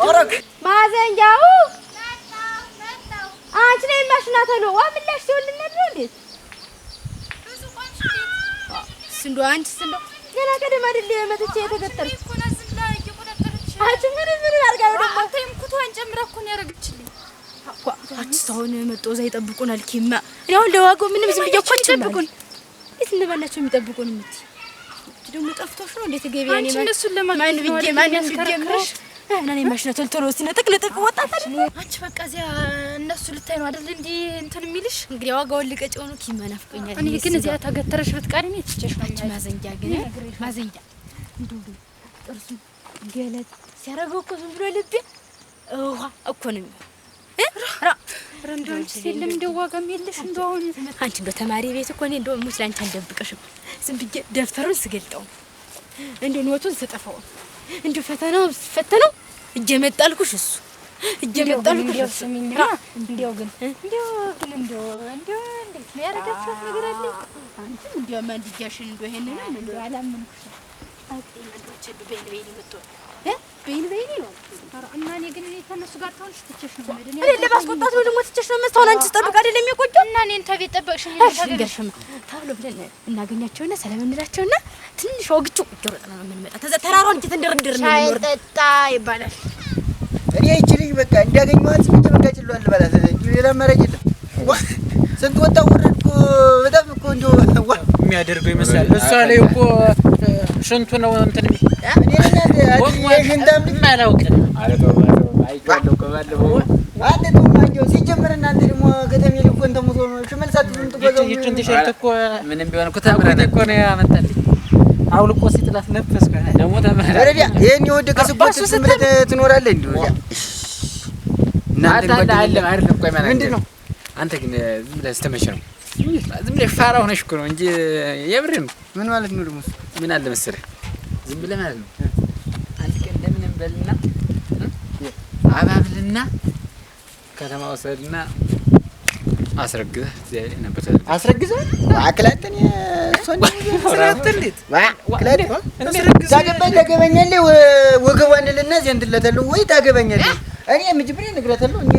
አረክ ማዘንጃው አንቺ ነኝ ማሽናት ነው ዋምላሽ ሲወልን ነበር እንዴ ስንዶ አንቺ ስንዶ ገና ቀደም አይደል መጥቼ የተገጠረ አንቺ ምን አርጋው ደግሞ አንተም ኩቷን ጨምራ እኮ ነው ያረግችልኝ አንቺ ታውን መጥቶ እዛ ይጠብቁናል ኪማ ያው ለዋጎ ምንም ዝም ብዬ እኮ ይጠብቁን እት እንደባላችሁ የሚጠብቁን ምት ደግሞ ጠፍቶሽ ነው እንዴት ገበያ ነኝ ማን ብዬ ማን ያስገምርሽ እኔ ማሽና ተልተሎ ሲነጥቅ ለጥቅ ወጣት አይደል አንቺ በቃ እዚያ እነሱ ልታይ ነው አይደል እንዴ እንትን የሚልሽ እንግዲህ ዋጋው ልቀጭ ሆኖ ኪማ ናፍቀኛል እኔ ግን እዚያ ታገተረሽ ብትቀሪኝ እትጨሽ ነው አንቺ ማዘንጃ ግን ማዘንጃ እንደው ጥርሱ ገለት ሲያረገው እኮ ዝም ብሎ ልቤ ውሃ እኮ ነው ረንዶች ሲልም እንደው ዋጋም የለሽ እንደው አሁን አንቺ በተማሪ ቤት እኮ ነው እንደው ሙስላንቺ አልደብቀሽም ዝም ብዬ ደፍተሩን ስገልጠው እንደው ኖቱን ስጠፋው እንደው ፈተናው ፈተናው እጀመጣልኩሽ እሱ እጀመጣልኩሽ እሱ እንደው ግን እንደው እንዴት ነው ያረጋችሁ ነገር አለ አንቺ እንደው ማን ልጃሽን እንደው ይሄንን እንደው አላመንኩሽ አጥቂነቶች በይን መጥቶ በይን ነው እና እኔ ግን ተነሱ ጋር ታውንሽ ትቸሽ ነው ማለት ነው አይደል ለማስቆጣት ነው ደግሞ ትቸሽ ነው መስታወን አንቺ ተጠብቅ አይደለም የሚቆጨው እና እኔን ተቤት ጠበቅሽኝ ታገርሽም ታብሎ ብለን እናገኛቸውና ሰላም እንላቸውና ትንሽ ወግጭ ቁጭ ነው የምንመጣ ተዛ ተራራው እንጂ ተንደርድር ነው የሚኖር ጠጣ ይባላል እኔ እቺልኝ በቃ እንዲያገኘዋት ተመጋጭሏል ባላት እንጂ ሌላ መረጅ የለም ስንት ወጣ ወረድኩ በጣም እኮ እንደው የሚያደርገው ይመስላል እሷ ላይ እኮ ሽንቱ ነው እንትን እኔ ሽንታም ማላውቅ አይደው ከባለው አደው ማጆ ሲጀምር እናንተ ደግሞ ከተሜ ልኮ እንተ ሙቶ ነው ሽመልሳት እንትቆዘው ይችን ትሸት እኮ ምንም ቢሆን እኮ ተምረን እኮ ነው ያመጣልኝ አውልቆ ሲጥላት ነፍስ ደግሞ ተምረን ወረዲያ ይሄን የወደቀ ስቦት ስምረት ትኖራለህ እንዴ እናንተ አይደለም ቆይ ማለት ምንድነው አንተ ግን ዝም ብለህ ስተመሽ ነው ዝም ብለህ ፋራ ሆነሽ እኮ ነው እንጂ የብርም ምን ማለት ነው ደግሞ ምን አለ መሰለህ ዝም ብለህ ማለት ነው አንተ ግን ለምንም በልና አባብልና ከተማ ወሰድና አስረግዘህ እዚያ ላይ ነበር አስረግዘህ አክላተን ሶኒ አስረግዘህ አክላተን ታገባኝ ለገበኛለህ ወገቧን ለና እዚያ እንድለተለው ወይ ታገበኛለህ እኔ ምጅብሬ ነግራታለሁ እኔ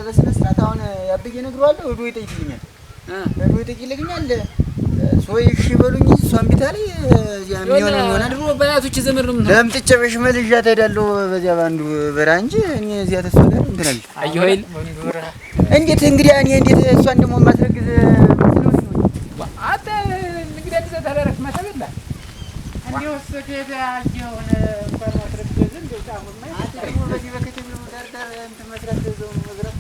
በስነ ስርዓት አሁን ያብዬ ነግሯለሁ ወዶ ይጠይቅልኛል ወዶ ይጠይቅልኛል ሶይ እሺ በሉኝ እሷን ቢታሪ እዚያ የሚሆነው ድሮ ባያቶች ዘመር ነው ለምጥቼ በሽመልጃ ተዳለው በዚያ ባንዱ በራ እንጂ እኔ እዚያ ተሰለ እንትናል አየሆይል እንዴት እንግዲህ እኔ እንዴት እሷን ደግሞ ማስረግዝ አታ እንግዲህ እንደዛ ታረክ ማተበላ አንዴ ወሰደ ያየውን እንኳን ማስረግዝ እንደዛ አሁን ማለት ነው በዚህ በከተማ ዳር እንትን መስራት ዘው መዝራት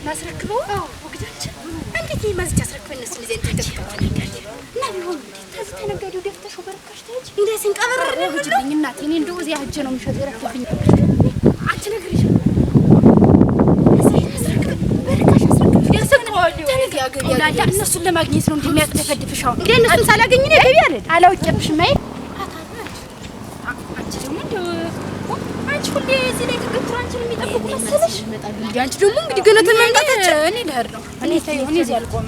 ማስረክበው ወግዳችን እንዴት ይማዝጫ አስረክበን እነሱ ለዚህ ተደፍተናል እና ቢሆን ተነጋዴው ደፍተሽ ወበርካሽ ታጅ እንዴት እንቀበረር ነው ልጅልኝ እናቴ እኔ እንደው እዚያ ሄጄ ነው ምሸጥ ይረክብኝ አንቺ ነገርሽ እነሱን ለማግኘት ነው እንደሚያስደፈድፍሽ አሁን እንዴ እነሱን ሳላገኝ ነው ገቢ አለ አላውቅብሽም አይ አንቺ ደግሞ እንደው አንቺ ሁሌ እዚህ ላይ ተገትሮ አንቺን የሚጠብቁ መሰለሽ አንቺ ደግሞ እንግዲህ ገና ተመምጣታች እኔ ልሄድ ነው እኔ እዚህ አልቆም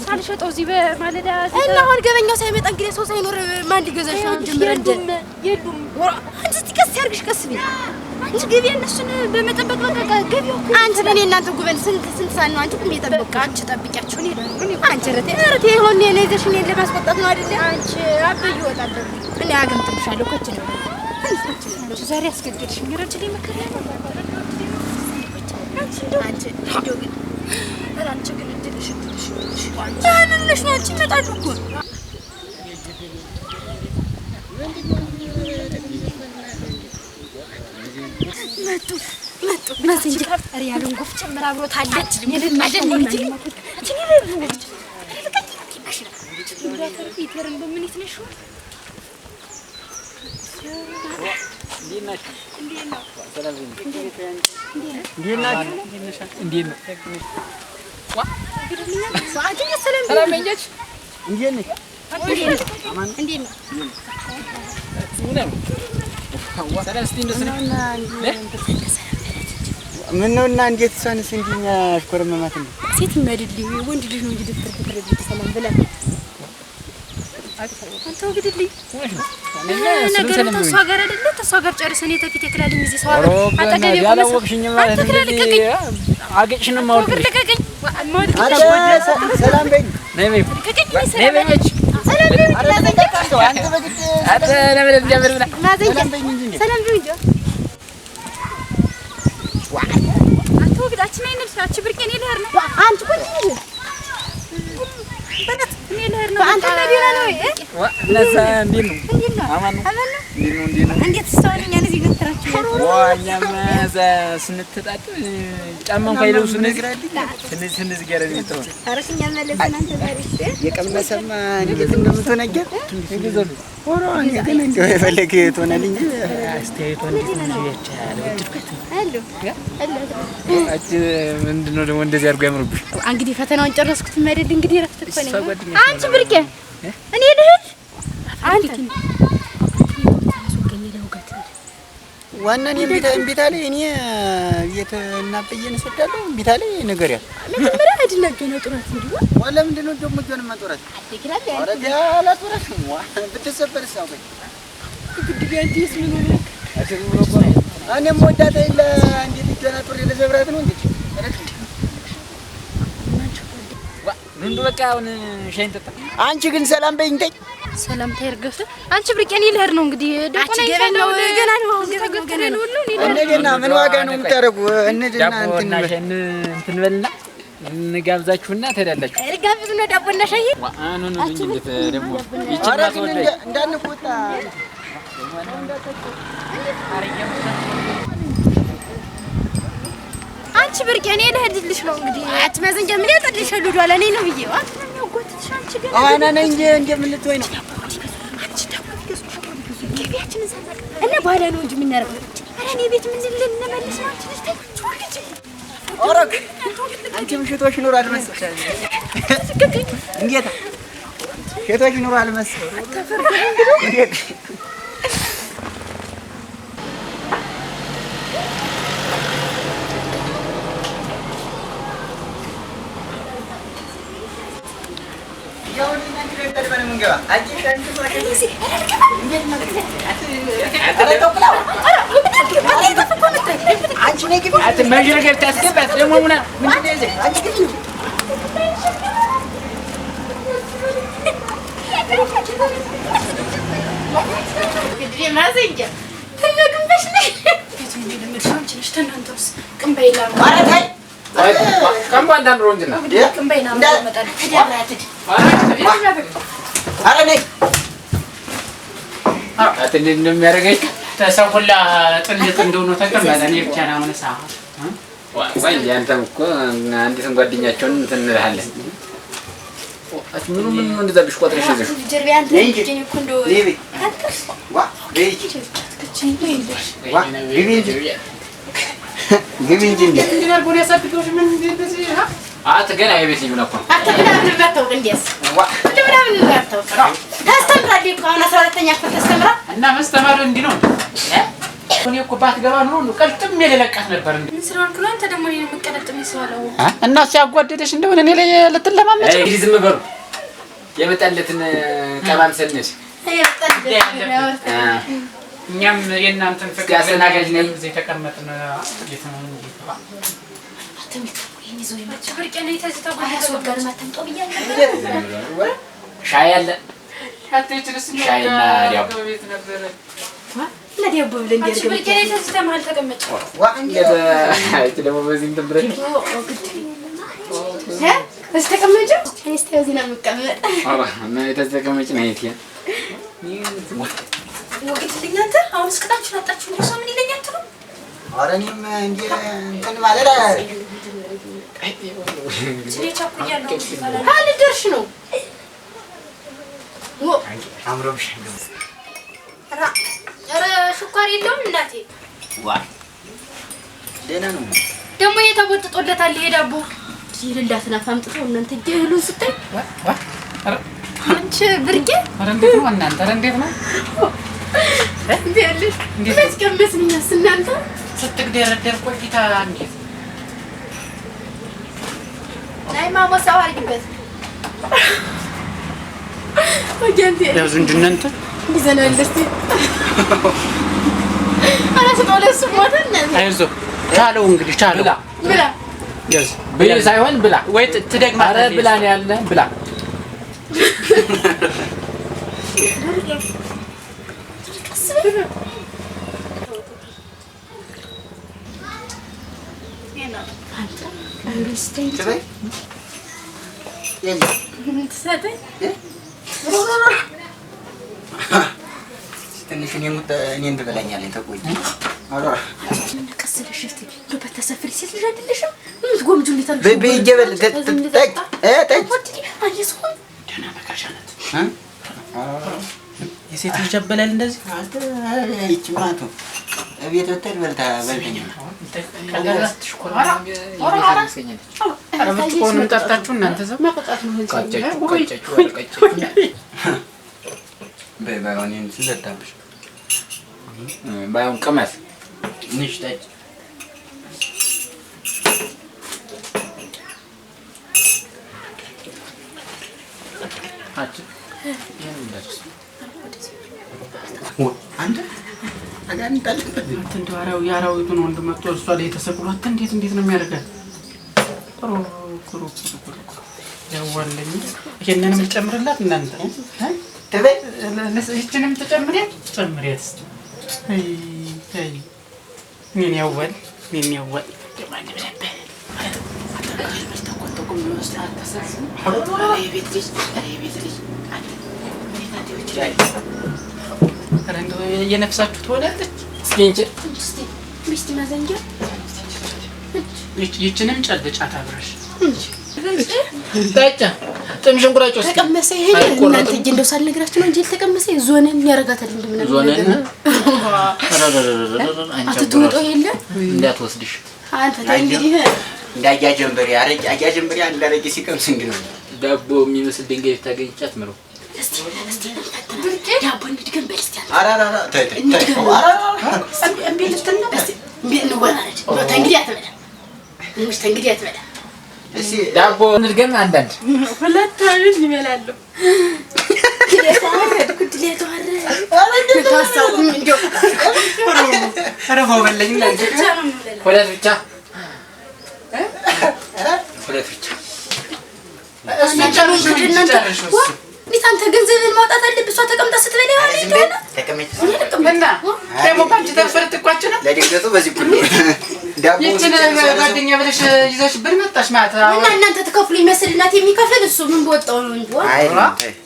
ሳልሸጠው እዚህ በማለዳ እና አሁን ገበኛው ሳይመጣ እንግዲህ ሰው ሳይኖር ማን ሊገዛሽ ነው ጀምረን የሉም አንቺ ትከስ ያርግሽ ቀስ ቢል አንቺ ገበያ እነሱን በመጠበቅ በቃ ገበያው አንቺ ለኔ እናንተ ጉበን ስንት ሰዓት ነው አንቺ ቁም እየጠበቅ አንቺ ጠብቂያቸው እኔ አንቺ ረቴ ሆነ ነይዘሽ እኔን ለማስቆጣት ነው አይደል አንቺ አበይ ይወጣል እኔ አገምጥልሻለሁ ኮች ነው ዛሬ አስገድልሽኝ ረጅልኝ መከራ ነው አንቺ እንደው ግን አንቺ ግን እድልሽ አንቺ ነው አንቺ መጣሉ እኮ መጡ ማስንጀ አሪያሉን ጎፍ ጨምራ አብሮት አለች ይልን ማደን ነው እንጂ አንቺ ነው ይተርን በምን ይትነሽ እንዴት ነው ሰላም እንዴት ነው ዋ ግድልኛ አንቺ ሰላም ነኝ እንዴት ነሽ አማን እንዴት ነው ሰላም ሰላም እስቲ እንደሰና ምን ነውና እንዴት ሳንስ እንዲኛ አሽኮረመማት ነው ሴት መድልኝ ወንድ ልጅ ነው እንጂ ድፍር ድፍር ሰላም ብላ አንተው ግድልኝ ነገር ተስፋ ጋር አይደለ ተስፋ ጋር ጨርሰን የተፊት የክላልኝ እዚህ ሰው አጠገብ ያላወቅሽኝ ማለት እንዴ አገጭሽን ማውቅ ልቀቀኝ ሰላም በኝ ነይ በይ ነይ በይ ሰላም በኝ አንተ በግድ አተ ለምን እንደምር ብላ ሰላም በኝ እንጂ ሰላም በኝ እንጂ አንተው ግዳችን አይነል ሳች ብርቄን ይልህር ነው አንቺ ቁጭ ነሽ በቃ እኔ ልሄድ ነው አንተ ለዲና ነው ለዛ እንዴት ነው አማን ነው እንዴት ነው እንዴት ተስተዋለኛ ለዚህ ገትራችሁ ዋኛም ስንተጣጥ ጫማ እንኳን ይለብሱ እነዚህ ጋር ነው ተው አረሽኛ መለሰና አንተ ዛሬ የቀመሰማ እንዴት እንደምትሆነገር እንግዲህ ሆሮ እኔ ግን እንደው የፈለገ ትሆናል እንጂ አስተያየቷን ይቻላል ወጥቷት አሉ አጭ ምንድነው ደግሞ እንደዚህ አድርጎ ያምሩብሽ እንግዲህ ፈተናውን ጨረስኩት መደድ እንግዲህ ረፍት እኮ ነኝ አንቺ ብርቄ እኔ ልሂድ አንተ ዋናን እምቢታ ላይ እኔ ቤት እናበየን ሰዳለሁ እምቢታ ላይ ነገር ያለ መጀመሪያ አድነገ ነው ጥራት እንዴ ወላ ምንድነው ደግሞ ጆን ማጥራት አትክራለ አረ ያላ ጥራት ነው ብትሰበር ሳው ግድ ቢያንቲስ ምን ሆነ እኔም ወዳታ ይላ እንዴት ይተናጥር ለዘብራት ነው እንዴ ምንዱ በቃ አሁን ሻይን ጠጣ አንቺ ግን ሰላም በይኝ ተይ ሰላም ታርገፍ አንቺ ብርቄን ይልህር ነው እንግዲህ ደቆና ይሻለው ገና ነው ገና ነው እንደገና ምን ዋጋ ነው የምታረጉ እንድና እንትን በልና እንጋብዛችሁና ትሄዳላችሁ እርጋብዙና ዳቦና ሻይ ዋአኑን እንዴት ደግሞ ይችላል እንዳንቆጣ አንቺ ብርቄን ይልህልሽ ነው እንግዲህ አትመዘን ጀምሬ ጠልሽ ሉዷ ለኔ ነው ብዬ አትነው ጎትሽ አንቺ ገና አና ነኝ እንጂ ምን ልትወይ ነው ገቢያችንን ሰንደቅ እና በኋላ ነው እንጂ የምናረገው እኔ ቤት ምን ልንመልስ ነው አንቺ ልጅ ታይቁጭ ኦረክ አንቺ ምሽቶሽ ኑር አልመሰለሽ እንዴት ሸቶሽ ኑር አልመሰለሽ ተፈርዶ እንዴት አትንንም ያረጋይ ተሰውላ ጥልጥ እንደሆነ ተቀመጠ እኔ ብቻ ነው አሁንሳ ወይ ያንተም እኮ አንዲትን ጓደኛቸውን እንትን እንልሃለን ምን እንደዛ ቢሽቆጥረሽ ይዘሽ ጀርቢያን ትንጅኝ እኮ እንደው ዋ ግቢ እንጂ እንዴት ነው ያሳብቶሽ ምን እንደዚህ አትገና የቤት ልጅ ነው እኮ አትገና ምን ባታውቅ እንዴስ እንደምን ምን ባታውቅ ታስተምራለህ እኮ አሁን 12ኛ ክፍል ታስተምራ እና ማስተማር እንዲህ ነው እኔ እኮ ባትገባ ነው ቀልጥም የለለቃት ነበር እንዴ ምን ስራውን ክሎ አንተ ደግሞ እኔን መቀለጥም ይስዋለው እና ሲያጓደደሽ እንደሆነ እኔ ላይ ልትለማመጪ እንግዲህ ዝም በሉ የመጣለትን ቀባምሰልነሽ እኛም የእናንተን ፍቅር አስተናጋጅ ነን እዚህ ተቀመጥን እንዴት ነው ይዞ ይመጣ ብርቄን ይተዝታ ጎዳስ ወጋር ማተንጦ ብያለሁ ሻይ አለ አትችልስ ሻይ እና ዲያቦ ቤት ነበር ለዲያቦ ብለን እንዲያርገው ብርቄን ይተዝታ ማለት ተቀመጭ ዋ እንዴት አይት ደግሞ በዚህ እንትን ብለን እስ ተቀመጭ እኔስ ተዚና መቀመጥ አባ እና የተዘቀመጭ ነው አይት ያ ወግትልኝ አንተ አሁን እስከታችሁ አጣችሁ ነው ሰው ምን ይለኛል ትሉ አረኒም እንዴ እንትን ማለት ስለቻኩ ያለው አለ ደርሽ ነው ወ አምሮብሽ ኧረ ሽኳር የለውም እናቴ ዋ ደህና ነው ደግሞ የተቦጥጦለታል የዳቦ ይልላትና ፈምጥቶ እናንተ ጀህሉን ስታይ አንቺ ብርቄ ኧረ እንዴት ነው እናንተ ኧረ እንዴት ነው እንዴልሽ እንዴት ከመስኝስ እናንተ ስትግደረደር ቆይታ እንዴት ናይ ማሞሳው አርግበት ወገንቴ ያዙ እንጂ እናንተ ይዘናለስ አራስ ዶለስ ሞተን አይዞህ ቻለው እንግዲህ ቻለው ብላ ያዝ ብላ ሳይሆን ብላ ወይ ትደግማለህ አረ ብላ ነው ያለ ብላ ትንሽ እኔን ትበላኛለኝ ተቆይ ከስለሽ እስቲ በተሰፍሪ ሴት ልጅ አይደለሽም ምን ጎምጁ ሊታል በይጀበል ጠጭ ደህና መካሻ ናት የሴት ልጅ አበላል እንደዚህ ይቺ ማቱ እቤት ወተድ በልተኛ አረብጭቆን እንጠጣችሁ እናንተ ዘማ መቀጣት ነው ቀጨጩ ባይሆን ይህን ስለታብሽ ባይሆን ቅመስ ንሽ ጠጭ አንተ አጋንንት አለበት እንደው የአራዊቱን ወንድ መጥቶ እሷ ላይ ተሰቅሏት እንዴት ነው የሚያደርጋት? ያዋለኝ ይሄንንም ልጨምርላት እናንተ ተበይ ይህችንም ትጨምሪያት ጨምሪያት አይ ምን ያዋል የነፍሳችሁ ትሆናለች። እስቲ ሚስት ማዘንጊያ ይህችንም ጨልጫት አብረሽ ጠጫ ጥም ሽንኩራጮ ተቀመሰ ይሄ እናንተ እንደው ሳልነግራችሁ ነው እንጂ ተቀመሰ ዞነን ያረጋታል እንደምን ዞነን አትተውጦ የለ እንዳትወስድሽ አንተ እንግዲህ እንዳያ ጀምበሪ አያ ጀምበሪ አንዳረቂ ሲቀምስ እንግዲህ ዳቦ የሚመስል ድንጋይ ታገኝቻት ምሮ እስቲ ዳቦ እንድገም በልስቲ አራራ ታይ እምቢ ልትልና እምቢ እንወራረድ እንግዲህ አትበላ ሙሽ እንግዲህ አትበላ እሺ ዳቦ እንድገም አንዳንድ ሁለት አይነት ይበላሉ ሁለት ብቻ እንዴት አንተ ገንዘብን ማውጣት አለብህ? እሷ ተቀምጣ ስትበላ እና ደግሞ ባንቺ ተፈርት እኮአችሁ ነው ለድንገቱ በዚህ ሁሉ ይችን ጓደኛ ብለሽ ይዘሽ ብር መጣሽ ማለት ነው እና እናንተ ተከፍሉ ይመስልናት የሚከፍል እሱ ምን በወጣው ነው እንጂ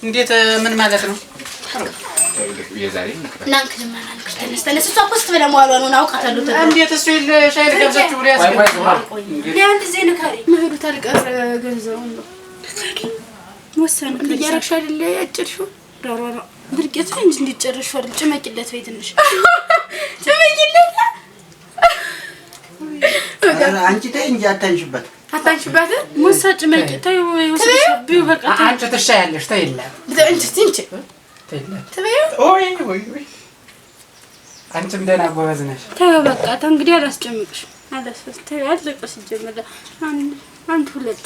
እንዴት ምን ማለት ነው? የዛሬ ናንክ ለማናንክ ተነስተነስ እሷ ፖስት ብለ ማዋሏ ነው አውቃታለሁ። እንዴት እሱ ሻይ ልገብዛችሁ ብለ ያስገባል ለአንድ ዜና ካሪ መሄዱ ታልቀር ገንዘው ነው ወሰን ያረክሽ አይደለ ያጭርሽው ዳራራ ብርቄት እንጂ እንዲጨርሽ ወር ጭመቂለት ወይ ትንሽ ጭመቂለት አንቺ ተይ እንጂ አታንሽበት ሙሳ ጭመቂ ተይ ወስሽ ቢው በቃ አንቺ ተሻያለሽ ተይላ እንጂ ትንጭ ተይላ ተበይ ኦይ አንቺም ደህና ጎበዝ ነሽ ተይ በቃ እንግዲህ አላስጨምቅሽ አላስፈስ ተይ አለቀስ ጀመረ አንድ ሁለት